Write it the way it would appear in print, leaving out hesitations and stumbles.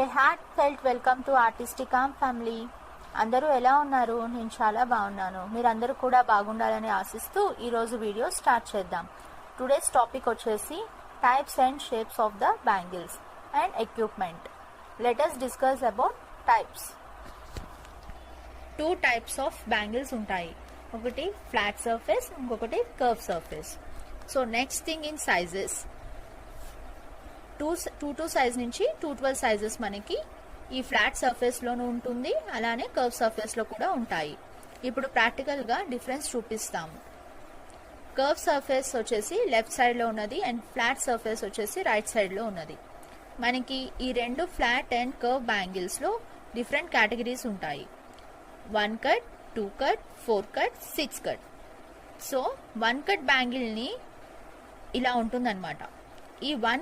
A heart felt welcome to artistic arm family. అందరూ ఎలా ఉన్నారు? నేను చాలా బాగున్నాను. మీరందరూ కూడా బాగుండాలని ఆశిస్తూ ఈరోజు వీడియో స్టార్ట్ చేద్దాం. టుడేస్ టాపిక్ వచ్చేసి types and shapes of the bangles and equipment. Let us discuss about types. 2 types of bangles ఉంటాయి. ఒకటి ఫ్లాట్ సర్ఫేస్, ఇంకొకటి curve surface. So next thing in sizes, 2 size నుంచి 212 సైజెస్ మనకి ఈ flat surface లోనూ ఉంటుంది, అలానే కర్వ్ సర్ఫేస్ లో కూడా ఉంటాయి. ఇప్పుడు ప్రాక్టికల్ గా డిఫరెన్స్ చూపిస్తాము. కర్వ్ సర్ఫేస్ వచ్చేసి లెఫ్ట్ సైడ్ లో ఉన్నది అండ్ ఫ్లాట్ సర్ఫేస్ వచ్చేసి రైట్ సైడ్ లో ఉన్నది. మనకి ఈ రెండు ఫ్లాట్ అండ్ కర్వ్ బ్యాంగిల్స్ లో డిఫరెంట్ కేటగిరీస్ ఉంటాయి. 1 cut, 2 cut, 4 cut, 6 cut. So 1 cut bangle ని ఇలా ఉంటుందన్నమాట. ఈ 1